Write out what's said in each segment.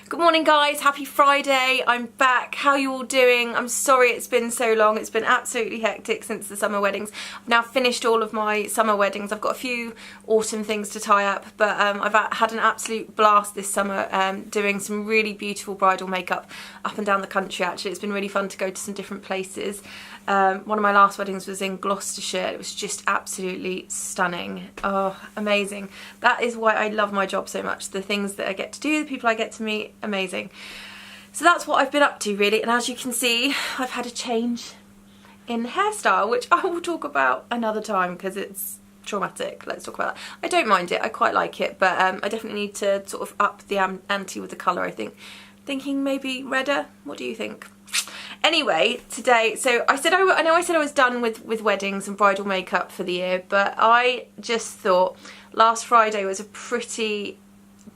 Good morning guys, happy Friday, I'm back. How are you all doing? I'm sorry it's been so long, it's been absolutely hectic since the summer weddings. I've now finished all of my summer weddings. I've got a few autumn things to tie up, but I've had an absolute blast this summer doing some really beautiful bridal makeup up and down the country actually. It's been really fun to go to some different places. One of my last weddings was in Gloucestershire. It was just absolutely stunning. Oh, amazing. That is why I love my job so much. The things that I get to do, the people I get to meet, amazing. So that's what I've been up to really, and as you can see, I've had a change in hairstyle, which I will talk about another time because it's traumatic. Let's talk about that. I don't mind it, I quite like it, but I definitely need to sort of up the ante with the colour, I think. Thinking maybe redder? What do you think? Anyway, today, so I know I said I was done with weddings and bridal makeup for the year, but I just thought last Friday was a pretty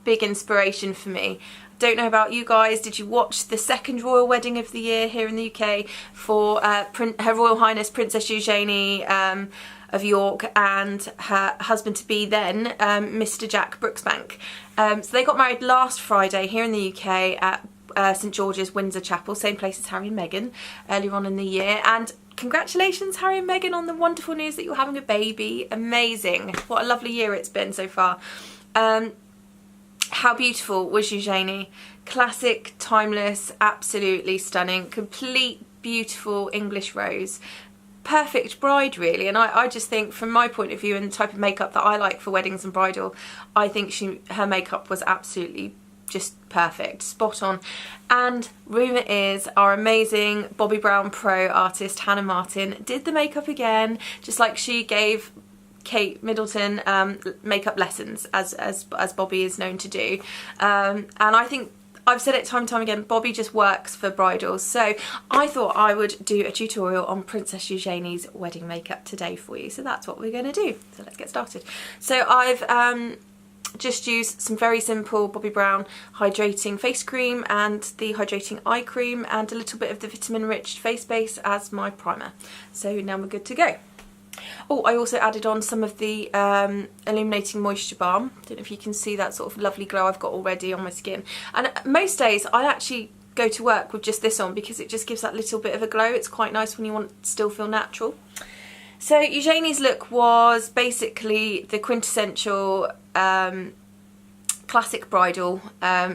big inspiration for me. Don't know about you guys, did you watch the second royal wedding of the year here in the UK for Her Royal Highness Princess Eugenie of York and her husband-to-be then, Mr. Jack Brooksbank. So they got married last Friday here in the UK at St George's, Windsor Chapel, same place as Harry and Meghan earlier on in the year. And congratulations Harry and Meghan on the wonderful news that you're having a baby. Amazing. What a lovely year it's been so far. How beautiful was Eugenie? Classic, timeless, absolutely stunning, complete beautiful English rose. Perfect bride really, and I just think from my point of view and the type of makeup that I like for weddings and bridal, I think her makeup was absolutely just perfect, spot on. And rumour is our amazing Bobbi Brown Pro artist Hannah Martin did the makeup again, just like she gave Kate Middleton makeup lessons as Bobbi is known to do. And I think I've said it time and time again, Bobbi just works for bridals. So I thought I would do a tutorial on Princess Eugenie's wedding makeup today for you. So that's what we're going to do. So let's get started. So I've just used some very simple Bobbi Brown hydrating face cream and the hydrating eye cream and a little bit of the vitamin rich face base as my primer. So now we're good to go. Oh, I also added on some of the Illuminating Moisture Balm. Don't know if you can see that sort of lovely glow I've got already on my skin. And most days I actually go to work with just this on because it just gives that little bit of a glow. It's quite nice when you want to still feel natural. So Eugenie's look was basically the quintessential classic bridal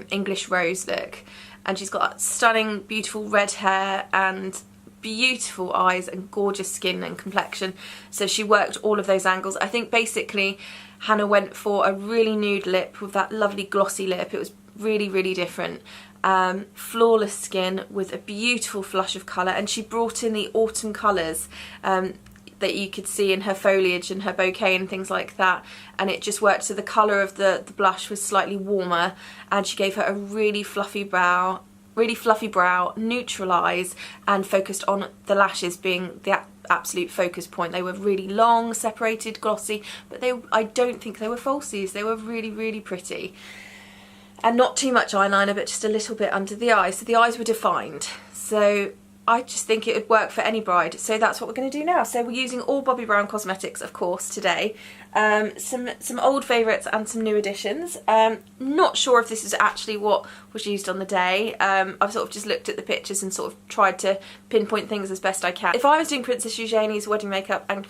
English rose look. And she's got that stunning, beautiful red hair and beautiful eyes and gorgeous skin and complexion, so she worked all of those angles. I think basically Hannah went for a really nude lip with that lovely glossy lip. It was really different. Flawless skin with a beautiful flush of colour, and she brought in the autumn colours that you could see in her foliage and her bouquet and things like that, and it just worked. So the colour of the blush was slightly warmer, and she gave her a really fluffy brow, neutral eyes, and focused on the lashes being the absolute focus point. They were really long, separated, glossy, but I don't think they were falsies. They were really pretty. And not too much eyeliner, but just a little bit under the eyes, so the eyes were defined. So I just think it would work for any bride, so that's what we're going to do now. So we're using all Bobbi Brown cosmetics, of course, today. Some old favourites and some new additions. Not sure if this is actually what was used on the day. I've sort of just looked at the pictures and sort of tried to pinpoint things as best I can. If I was doing Princess Eugenie's wedding makeup and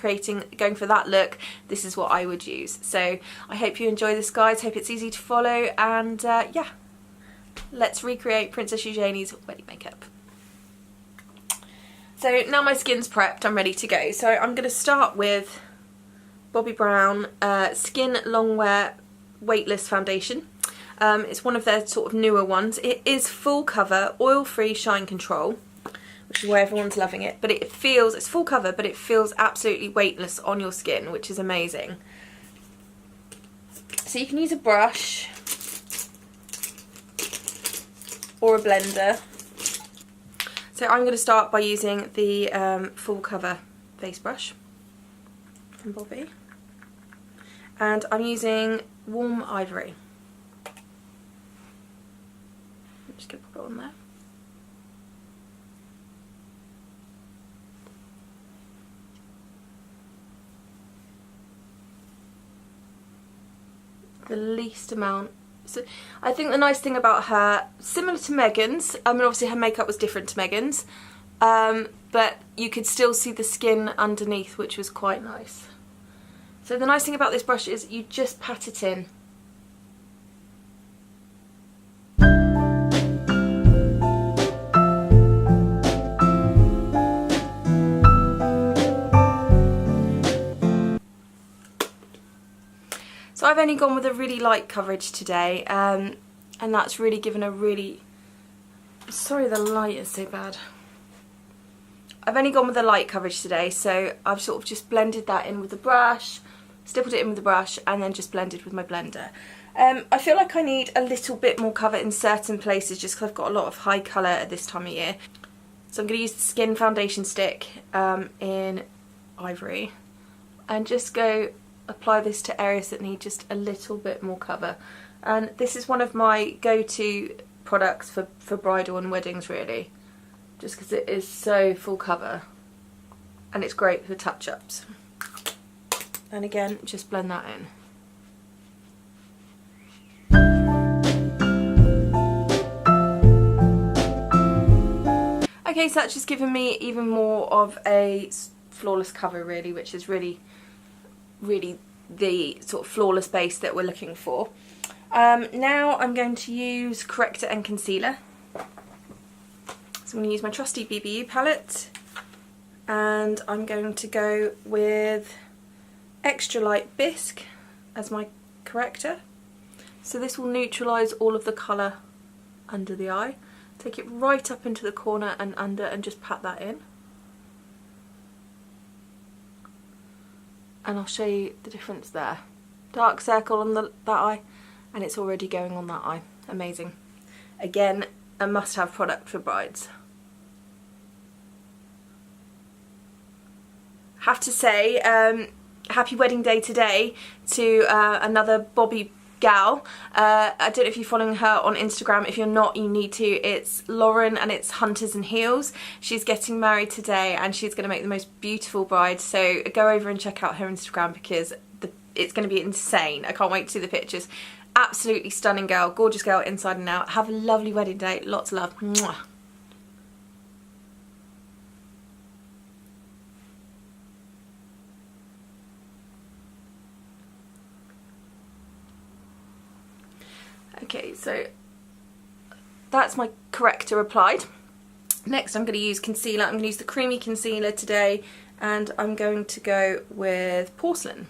going for that look, this is what I would use. So I hope you enjoy this, guys. Hope it's easy to follow, and yeah, let's recreate Princess Eugenie's wedding makeup. So now my skin's prepped, I'm ready to go. So I'm going to start with Bobbi Brown Skin Longwear Weightless Foundation. It's one of their sort of newer ones. It is full cover, oil-free shine control, which is why everyone's loving it. But it's full cover, but it feels absolutely weightless on your skin, which is amazing. So you can use a brush or a blender. So I'm going to start by using the full cover face brush from Bobbi, and I'm using Warm Ivory. I'm just going to pop it on there. The least amount So I think the nice thing about her, similar to Megan's, I mean obviously her makeup was different to Megan's, but you could still see the skin underneath, which was quite nice. So the nice thing about this brush is you just pat it in. So I've only gone with a really light coverage today, and that's really given a really... Sorry the light is so bad. I've only gone with a light coverage today, so I've sort of just blended that in with the brush, stippled it in with the brush, and then just blended with my blender. I feel like I need a little bit more cover in certain places just because I've got a lot of high colour at this time of year. So I'm going to use the Skin Foundation Stick in Ivory and just go apply this to areas that need just a little bit more cover. And this is one of my go-to products for bridal and weddings, really, just because it is so full cover and it's great for touch-ups. And again, just blend that in. Okay, so that's just given me even more of a flawless cover, really, which is really the sort of flawless base that we're looking for. Now I'm going to use corrector and concealer. So I'm going to use my trusty BBU palette, and I'm going to go with Extra Light Bisque as my corrector. So this will neutralise all of the colour under the eye. Take it right up into the corner and under and just pat that in. And I'll show you the difference there. Dark circle on that eye, and it's already going on that eye. Amazing. Again, a must-have product for brides. Have to say, happy wedding day today to another Bobbi gal. I don't know if you're following her on Instagram. If you're not, you need to. It's Lauren and it's Hunters and Heels. She's getting married today and she's going to make the most beautiful bride. So go over and check out her Instagram because it's going to be insane. I can't wait to see the pictures. Absolutely stunning girl, gorgeous girl inside and out. Have a lovely wedding day. Lots of love. Mwah. Okay, so that's my corrector applied. Next I'm going to use concealer. I'm going to use the creamy concealer today, and I'm going to go with Porcelain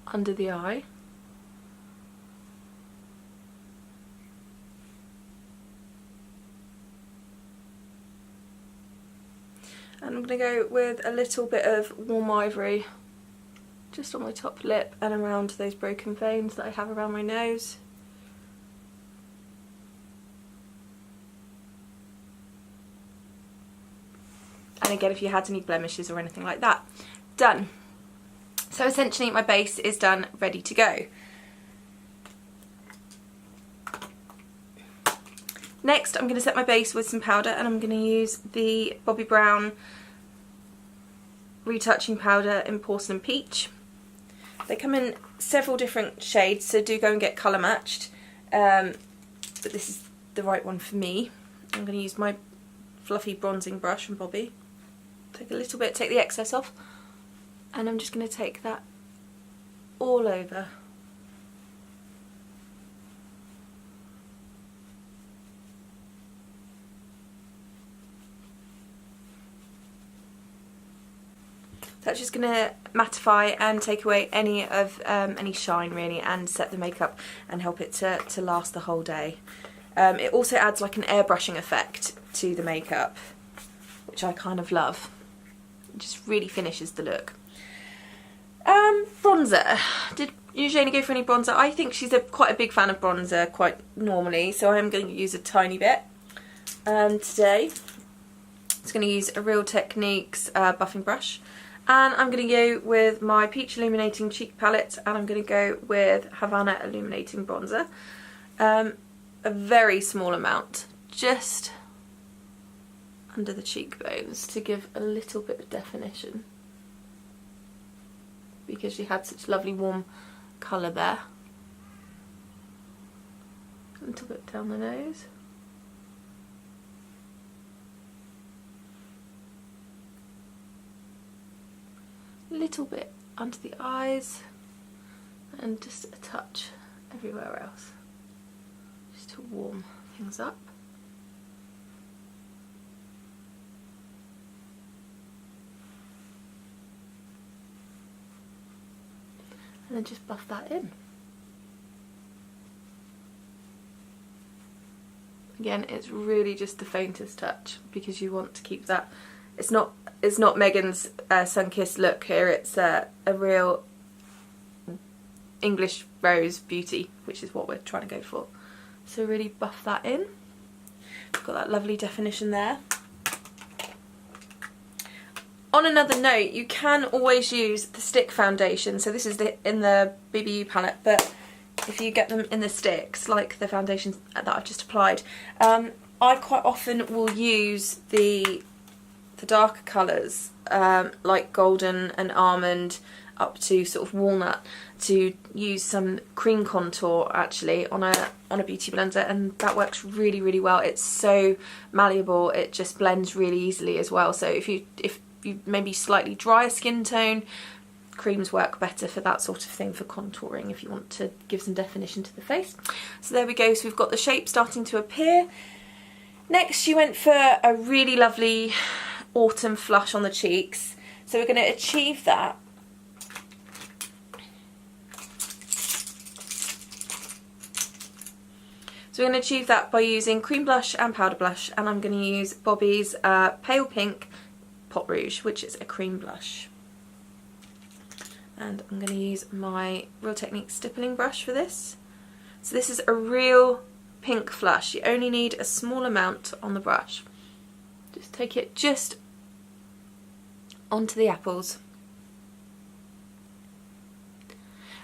under the eye. And I'm going to go with a little bit of Warm Ivory just on my top lip and around those broken veins that I have around my nose. And again, if you had any blemishes or anything like that. Done. So essentially my base is done, ready to go. Next I'm going to set my base with some powder, and I'm going to use the Bobbi Brown Retouching powder in Porcelain Peach. They come in several different shades, so do go and get colour matched, but this is the right one for me. I'm going to use my fluffy bronzing brush from Bobbi. Take a little bit, take the excess off, and I'm just going to take that all over. That's just going to mattify and take away any shine really, and set the makeup and help it to last the whole day. It also adds like an airbrushing effect to the makeup, which I kind of love. It just really finishes the look. Bronzer. Did Eugenie go for any bronzer? I think she's quite a big fan of bronzer quite normally, so I'm going to use a tiny bit today. I'm going to use a Real Techniques buffing brush. And I'm going to go with my Peach Illuminating cheek palette, and I'm going to go with Havana Illuminating bronzer. A very small amount, just under the cheekbones to give a little bit of definition, because she had such lovely warm colour there. little bit down the nose. A little bit under the eyes, and just a touch everywhere else, just to warm things up. And then just buff that in. Again, it's really just the faintest touch because you want to keep that. It's not Megan's sun-kissed look here. It's a real English rose beauty, which is what we're trying to go for. So really buff that in. Got that lovely definition there. On another note, you can always use the stick foundation. So this is in the BBU palette, but if you get them in the sticks, like the foundation that I've just applied, I quite often will use the darker colours, like golden and almond up to sort of walnut, to use some cream contour actually on a beauty blender, and that works really, really well. It's so malleable, it just blends really easily as well. So if you maybe slightly drier skin tone, creams work better for that sort of thing, for contouring, if you want to give some definition to the face. So there we go, so we've got the shape starting to appear. Next she went for a really lovely autumn flush on the cheeks, so we're going to achieve that by using cream blush and powder blush, and I'm going to use Bobbi's Pale Pink Pot Rouge, which is a cream blush. And I'm going to use my Real Technique stippling brush for this. So this is a real pink flush. You only need a small amount on the brush. Just take it just onto the apples.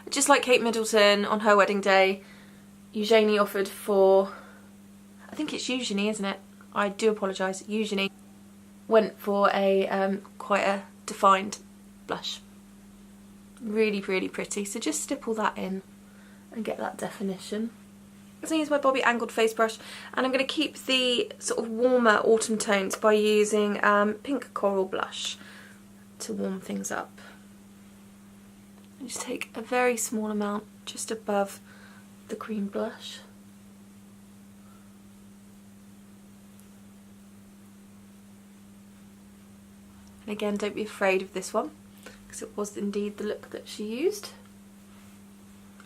Just like Kate Middleton on her wedding day, Eugenie offered for, I think it's Eugenie, isn't it? I do apologise. Eugenie went for a quite a defined blush. Really, really pretty. So just stipple that in and get that definition. I'm going to use my Bobbi angled face brush, and I'm going to keep the sort of warmer autumn tones by using pink coral blush to warm things up. And just take a very small amount just above the cream blush. And again, don't be afraid of this one, because it was indeed the look that she used.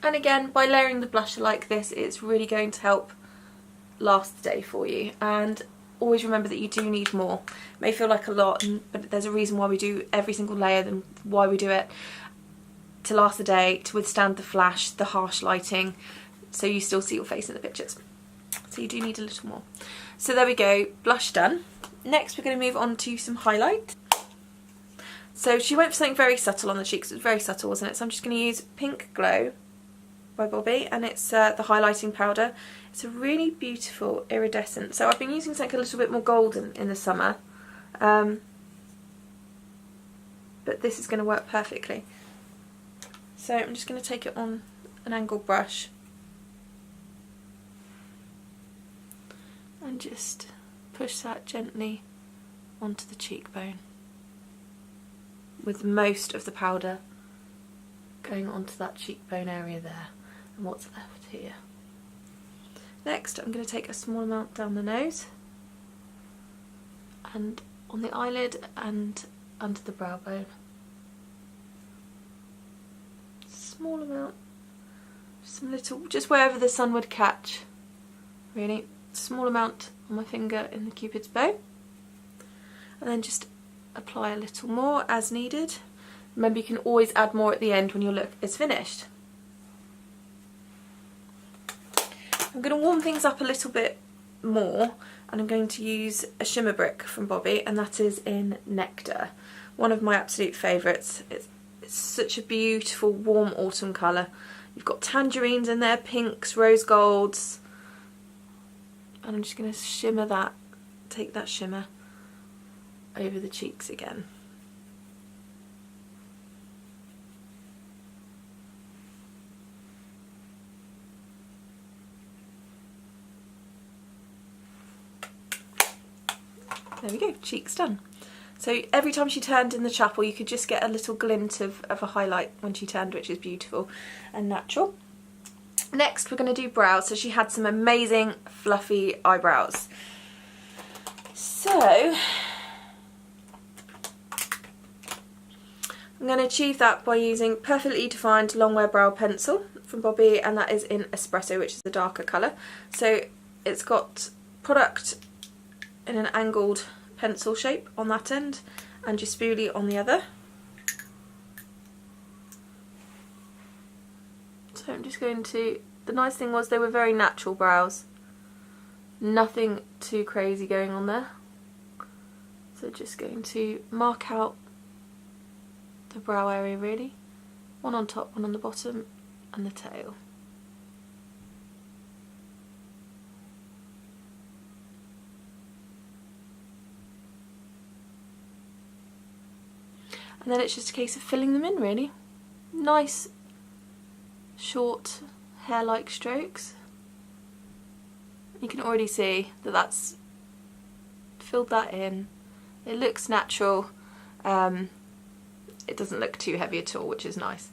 And again, by layering the blusher like this, it's really going to help last the day for you. And always remember that you do need more. It may feel like a lot, but there's a reason why we do every single layer, and why we do it: to last the day, to withstand the flash, the harsh lighting, so you still see your face in the pictures. So you do need a little more. So there we go, blush done. Next we're going to move on to some highlight. So she went for something very subtle on the cheeks. It was very subtle, wasn't it? So I'm just going to use Pink Glow by Bobbi, and it's the highlighting powder. It's a really beautiful iridescent. So I've been using something a little bit more golden in the summer, but this is going to work perfectly. So I'm just going to take it on an angled brush and just push that gently onto the cheekbone, with most of the powder going onto that cheekbone area there and what's left here. Next I'm going to take a small amount down the nose and on the eyelid and under the brow bone. Small amount, some little, just wherever the sun would catch, really. Small amount on my finger in the Cupid's bow, and then just apply a little more as needed. Remember, you can always add more at the end when your look is finished. I'm going to warm things up a little bit more, and I'm going to use a shimmer brick from Bobbi, and that is in Nectar, one of my absolute favourites. It's such a beautiful warm autumn colour. You've got tangerines in there, pinks, rose golds, and I'm just going to shimmer that, take that shimmer over the cheeks again. there we go, cheeks done. So every time she turned in the chapel you could just get a little glint of a highlight when she turned, which is beautiful and natural. Next we're going to do brows. So she had some amazing fluffy eyebrows. So I'm going to achieve that by using Perfectly Defined Longwear Brow Pencil from Bobbi, and that is in Espresso, which is the darker colour. So it's got product in an angled pencil shape on that end and your spoolie on the other. So I'm just going to, the nice thing was they were very natural brows, nothing too crazy going on there. So just going to mark out the brow area really, one on top, one on the bottom, and the tail. And then it's just a case of filling them in really. Nice short hair-like strokes. You can already see that that's filled that in. It looks natural. It doesn't look too heavy at all, which is nice.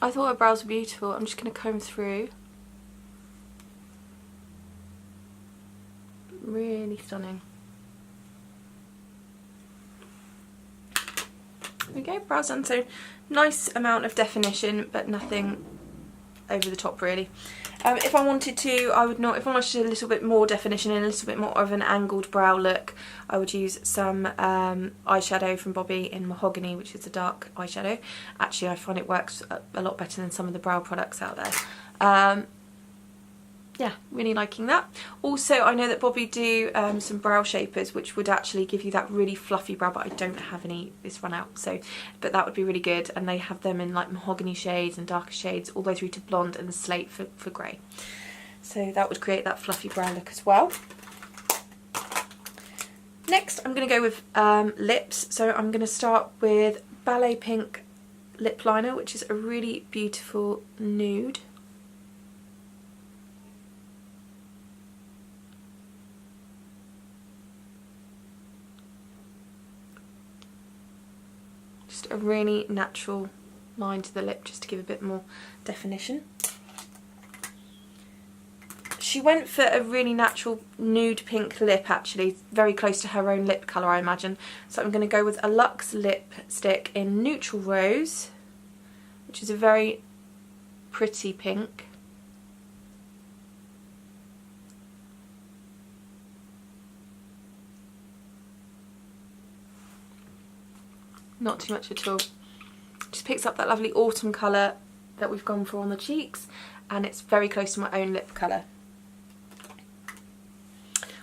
I thought her brows were beautiful. I'm just going to comb through. Really stunning. There we go, brows done. So nice amount of definition, but nothing over the top really. If I wanted to, I would not. If I wanted a little bit more definition and a little bit more of an angled brow look, I would use some eyeshadow from Bobbi in Mahogany, which is a dark eyeshadow. Actually, I find it works a lot better than some of the brow products out there. Yeah, really liking that. Also, I know that Bobbi do some brow shapers, which would actually give you that really fluffy brow, but I don't have any. It's run out. So, but that would be really good. And they have them in like mahogany shades and darker shades, all the way through to blonde and slate for grey. So that would create that fluffy brow look as well. Next, I'm going to go with lips. So I'm going to start with Ballet Pink lip liner, which is a really beautiful nude. A really natural line to the lip just to give a bit more definition. She went for a really natural nude pink lip, actually, very close to her own lip colour I imagine. So I'm going to go with a Luxe lipstick in Neutral Rose, which is a very pretty pink. Not too much at all. Just picks up that lovely autumn colour that we've gone for on the cheeks, and it's very close to my own lip colour.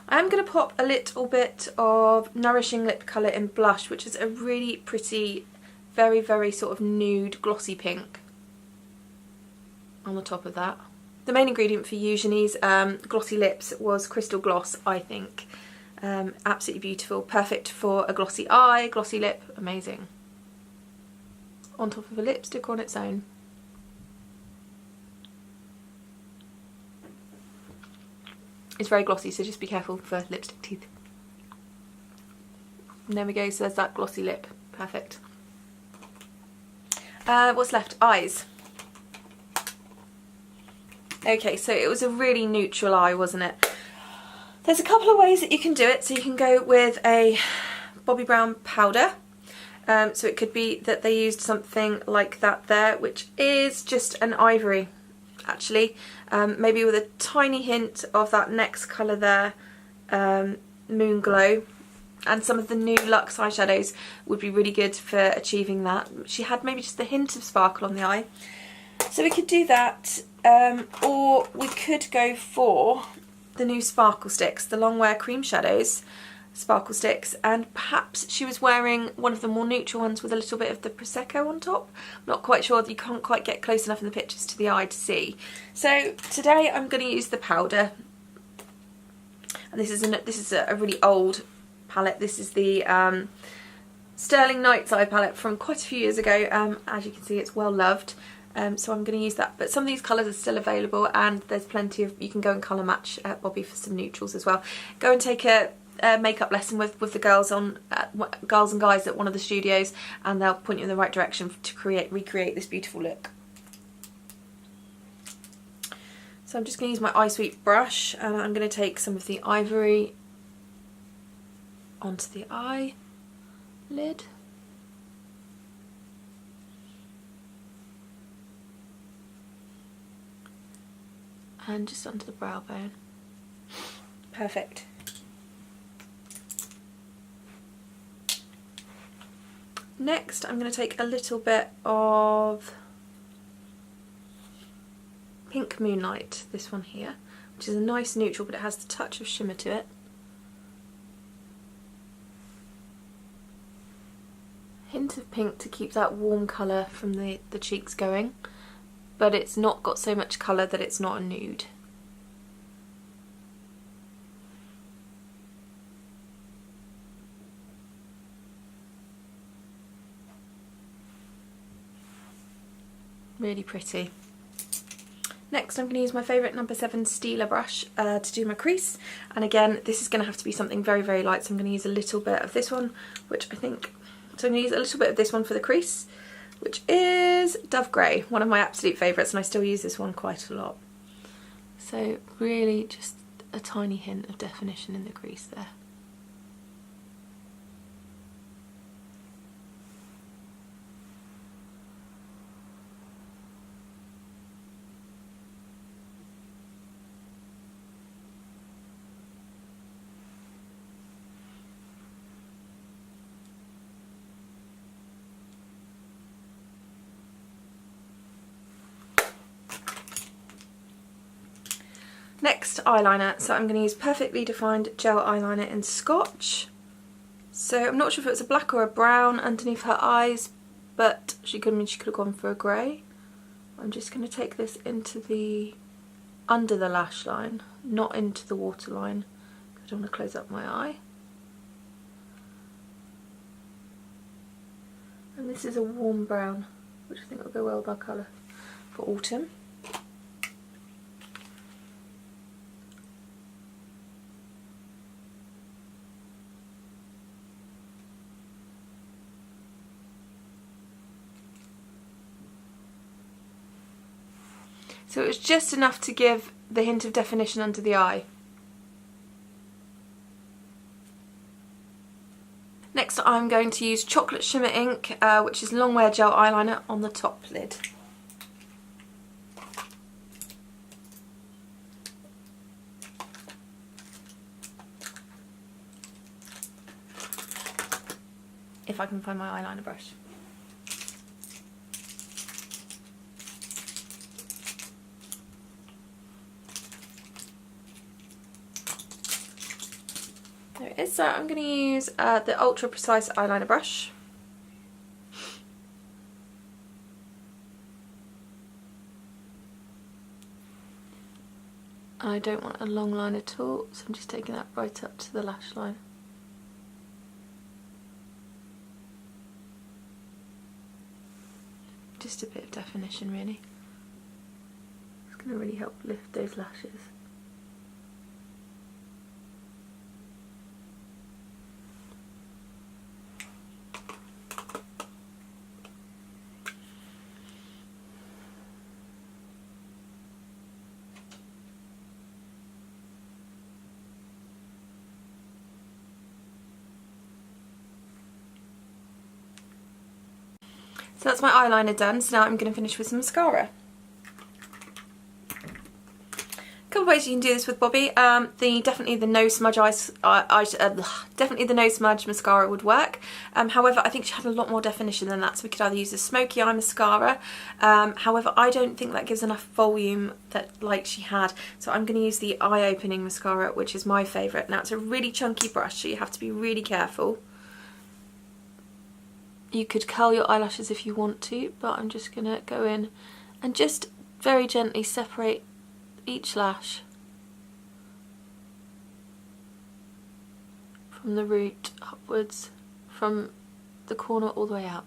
I am going to pop a little bit of Nourishing Lip colour in Blush, which is a really pretty, very, very sort of nude, glossy pink on the top of that. The main ingredient for Eugenie's glossy lips was Crystal Gloss, I think. Absolutely beautiful, perfect for a glossy eye, glossy lip, amazing. On top of a lipstick on its own. It's very glossy, so just be careful for lipstick teeth. And there we go, so there's that glossy lip, perfect. What's left? Eyes. Okay, so it was a really neutral eye, wasn't it? There's a couple of ways that you can do it. So you can go with a Bobbi Brown powder. So it could be that they used something like that there, which is just an ivory, actually. Maybe with a tiny hint of that next colour there, Moon Glow. And some of the new Luxe eyeshadows would be really good for achieving that. She had maybe just a hint of sparkle on the eye. So we could do that, or we could go for the new sparkle sticks, the Longwear Cream Shadows sparkle sticks, and perhaps she was wearing one of the more neutral ones with a little bit of the Prosecco on top. I'm not quite sure, you can't quite get close enough in the pictures to the eye to see. So today I'm going to use the powder. And this is a really old palette. This is the Sterling Night's Eye palette from quite a few years ago. As you can see, it's well loved. So I'm going to use that. But some of these colours are still available, and there's plenty of, you can go and colour match at Bobbi for some neutrals as well. Go and take a makeup lesson with the girls and guys at one of the studios, and they'll point you in the right direction to recreate this beautiful look. So I'm just going to use my Eye Sweep brush, and I'm going to take some of the ivory onto the eye lid. And just onto the brow bone. Perfect. Next, I'm going to take a little bit of Pink Moonlight, this one here, which is a nice neutral, but it has the touch of shimmer to it. Hint of pink to keep that warm colour from the cheeks going, but it's not got so much colour that it's not a nude. Really pretty. Next I'm going to use my favourite number 7 Steeler brush to do my crease, and again this is going to have to be something very, very light, so I'm going to use a little bit of this one, which I think, so I'm going to use a little bit of this one for the crease, which is Dove Grey, one of my absolute favourites, and I still use this one quite a lot. So really just a tiny hint of definition in the crease there. Next, eyeliner. So I'm going to use Perfectly Defined Gel Eyeliner in Scotch. So I'm not sure if it was a black or a brown underneath her eyes, but she could have gone for a grey. I'm just going to take this into the under the lash line, not into the waterline. I don't want to close up my eye. And this is a warm brown, which I think will go well with our colour for autumn. So it was just enough to give the hint of definition under the eye. Next I'm going to use Chocolate Shimmer Ink, which is long wear gel eyeliner, on the top lid. If I can find my eyeliner brush. There it is. So I'm going to use the Ultra Precise eyeliner brush. I don't want a long line at all, so I'm just taking that right up to the lash line. Just a bit of definition really. It's going to really help lift those lashes. So that's my eyeliner done, so now I'm going to finish with some mascara. A couple of ways you can do this with Bobbi. Definitely the no smudge definitely the no smudge mascara would work. However, I think she had a lot more definition than that, so we could either use a smoky eye mascara. However, I don't think that gives enough volume like she had, so I'm going to use the eye opening mascara, which is my favourite. Now it's a really chunky brush, so you have to be really careful. You could curl your eyelashes if you want to, but I'm just going to go in and just very gently separate each lash. from the root upwards, from the corner all the way out.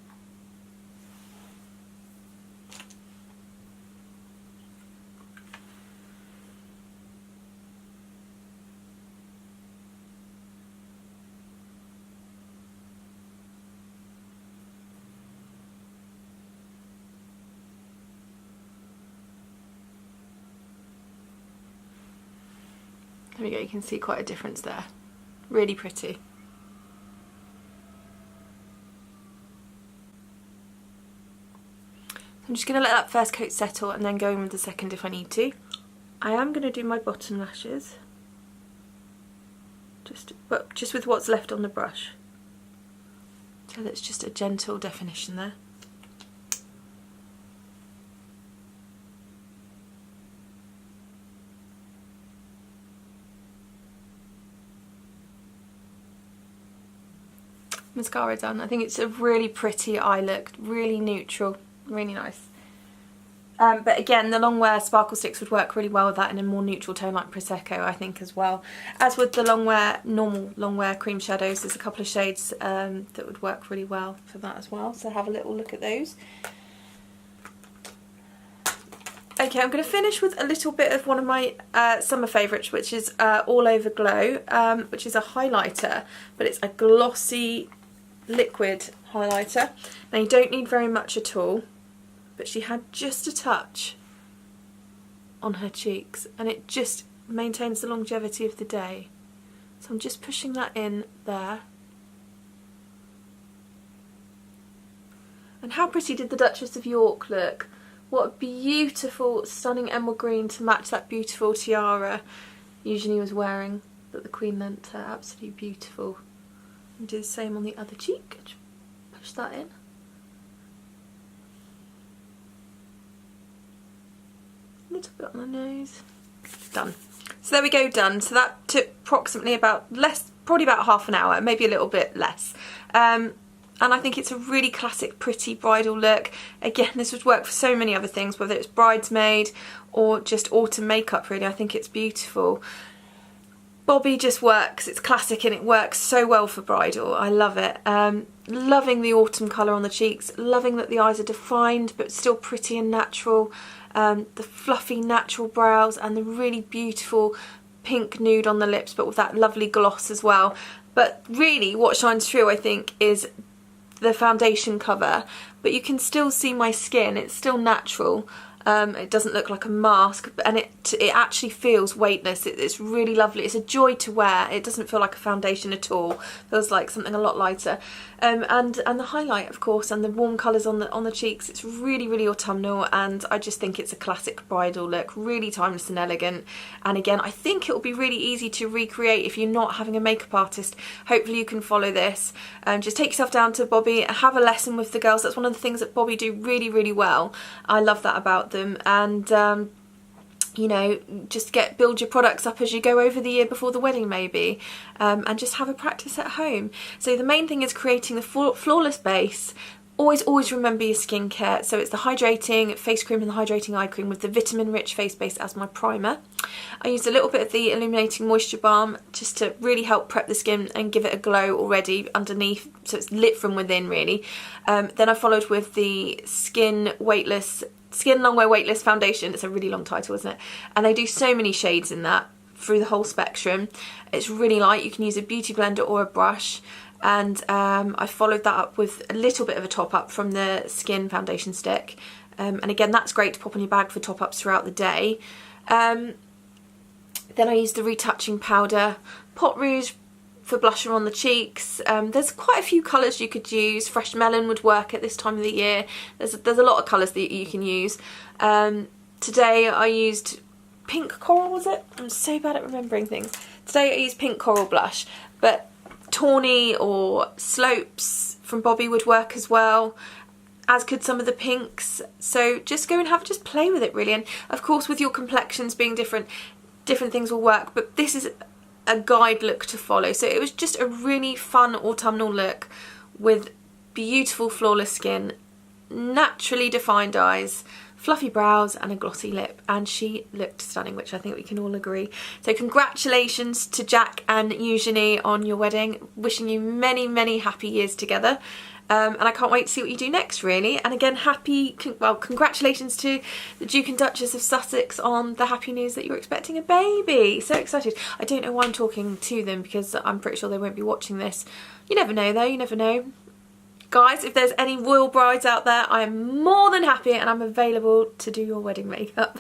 There we go, you can see quite a difference there. Really pretty. I'm just going to let that first coat settle and then go in with the second if I need to. I am going to do my bottom lashes, just with what's left on the brush. So that's just a gentle definition there. Mascara done. I think it's a really pretty eye look, really neutral, really nice. But again, the long wear sparkle sticks would work really well with that in a more neutral tone like Prosecco, I think, as well. As with the long wear, normal long wear cream shadows, there's a couple of shades that would work really well for that as well. So have a little look at those. Okay, I'm going to finish with a little bit of one of my summer favourites, which is All Over Glow, which is a highlighter, but it's a glossy liquid highlighter. Now you don't need very much at all, but she had just a touch on her cheeks and it just maintains the longevity of the day. So I'm just pushing that in there. And how pretty did the Duchess of York look? What a beautiful, stunning emerald green to match that beautiful tiara Eugenie was wearing that the Queen lent her. Absolutely beautiful. And do the same on the other cheek. Just push that in. A little bit on the nose. Done. So there we go, done. So that took approximately probably about half an hour, maybe a little bit less. And I think it's a really classic, pretty bridal look. Again, this would work for so many other things, whether it's bridesmaid or just autumn makeup, really. I think it's beautiful. Bobbi just works. It's classic and it works so well for bridal. I love it. Loving the autumn colour on the cheeks. Loving that the eyes are defined but still pretty and natural. The fluffy natural brows and the really beautiful pink nude on the lips, but with that lovely gloss as well. But really what shines through, I think, is the foundation cover, but you can still see my skin. It's still natural. It doesn't look like a mask, and it actually feels weightless. It's really lovely. It's a joy to wear. It doesn't feel like a foundation at all. It feels like something a lot lighter. And the highlight, of course, and the warm colours on the cheeks. It's really, really autumnal, and I just think it's a classic bridal look. Really timeless and elegant. And again, I think it will be really easy to recreate if you're not having a makeup artist. Hopefully you can follow this. Just take yourself down to Bobbi, have a lesson with the girls. That's one of the things that Bobbi do really, really well. I love that about them. And you know, just build your products up as you go over the year before the wedding maybe, and just have a practice at home. So the main thing is creating a flawless base. Always remember your skincare. So it's the hydrating face cream and the hydrating eye cream with the vitamin rich face base as my primer. I used a little bit of the Illuminating Moisture Balm just to really help prep the skin and give it a glow already underneath, so it's lit from within really. Then I followed with the Skin Longwear Weightless Foundation. It's a really long title, isn't it? And they do so many shades in that through the whole spectrum. It's really light. You can use a beauty blender or a brush. And I followed that up with a little bit of a top up from the Skin foundation stick. And again, that's great to pop in your bag for top ups throughout the day. Then I used the Retouching powder, Pot Rouge for blusher on the cheeks. There's quite a few colours you could use. Fresh Melon would work at this time of the year. There's a lot of colours that you can use. Today I used Pink Coral, was it? I'm so bad at remembering things. Today I used Pink Coral blush, but Tawny or Slopes from Bobbi would work as well, as could some of the pinks. So just go and just play with it really. And of course with your complexions being different things will work, but this is a guide look to follow. So it was just a really fun autumnal look with beautiful flawless skin, naturally defined eyes, fluffy brows and a glossy lip, and she looked stunning, which I think we can all agree. So congratulations to Jack and Eugenie on your wedding. Wishing you many, many happy years together. And I can't wait to see what you do next, really. And again, congratulations to the Duke and Duchess of Sussex on the happy news that you're expecting a baby. So excited. I don't know why I'm talking to them, because I'm pretty sure they won't be watching this. You never know though, you never know. Guys, if there's any royal brides out there, I am more than happy and I'm available to do your wedding makeup.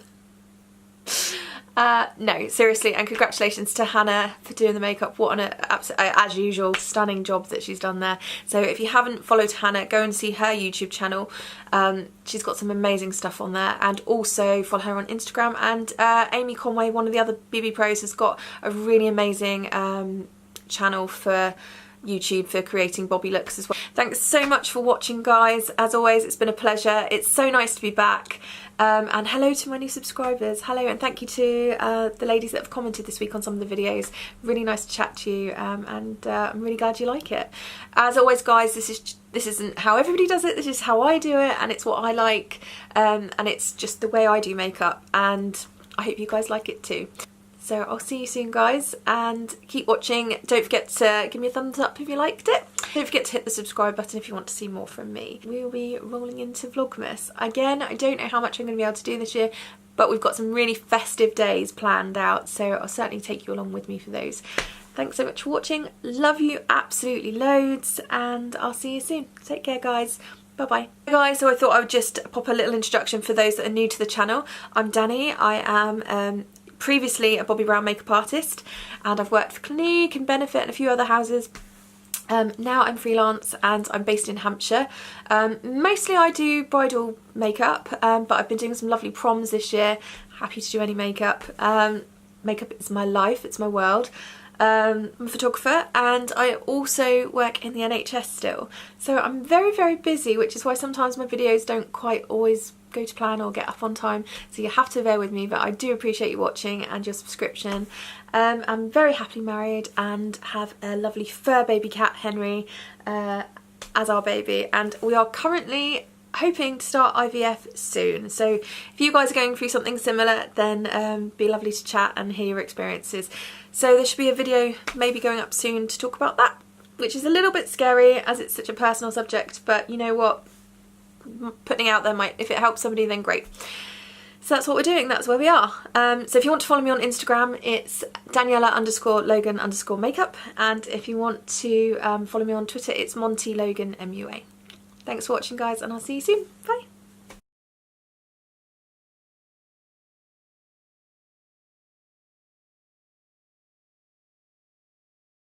No, seriously, and congratulations to Hannah for doing the makeup. What an as usual, stunning job that she's done there. So if you haven't followed Hannah, go and see her YouTube channel. She's got some amazing stuff on there, and also follow her on Instagram. And Amy Conway, one of the other BB pros, has got a really amazing channel for YouTube for creating Bobbi looks as well. Thanks so much for watching, guys. As always, it's been a pleasure. It's so nice to be back. And hello to my new subscribers. Hello, and thank you to the ladies that have commented this week on some of the videos. Really nice to chat to you, and I'm really glad you like it. As always, guys, this isn't how everybody does it. This is how I do it, and it's what I like, and it's just the way I do makeup, and I hope you guys like it too. So I'll see you soon, guys, and keep watching. Don't forget to give me a thumbs up if you liked it. Don't forget to hit the subscribe button if you want to see more from me. We'll be rolling into Vlogmas. Again, I don't know how much I'm going to be able to do this year, but we've got some really festive days planned out, so I'll certainly take you along with me for those. Thanks so much for watching. Love you absolutely loads, and I'll see you soon. Take care, guys. Bye-bye. Hey guys, so I thought I would just pop a little introduction for those that are new to the channel. I'm Danny. I am previously a Bobbi Brown makeup artist, and I've worked for Clinique and Benefit and a few other houses. Now I'm freelance and I'm based in Hampshire. Mostly I do bridal makeup, but I've been doing some lovely proms this year. Happy to do any makeup. Makeup is my life, it's my world. I'm a photographer, and I also work in the NHS still. So I'm very, very busy, which is why sometimes my videos don't quite always go to plan or get up on time, so you have to bear with me, but I do appreciate you watching and your subscription. I'm very happily married and have a lovely fur baby cat, Henry, as our baby, and we are currently hoping to start IVF soon. So if you guys are going through something similar, then be lovely to chat and hear your experiences. So there should be a video maybe going up soon to talk about that, which is a little bit scary as it's such a personal subject, but you know what, putting it out there might, if it helps somebody, then great. So that's what we're doing, that's where we are. So if you want to follow me on Instagram, it's Daniela_Logan_makeup, and if you want to follow me on Twitter, it's Monty Logan MUA. Thanks for watching, guys, and I'll see you soon. Bye.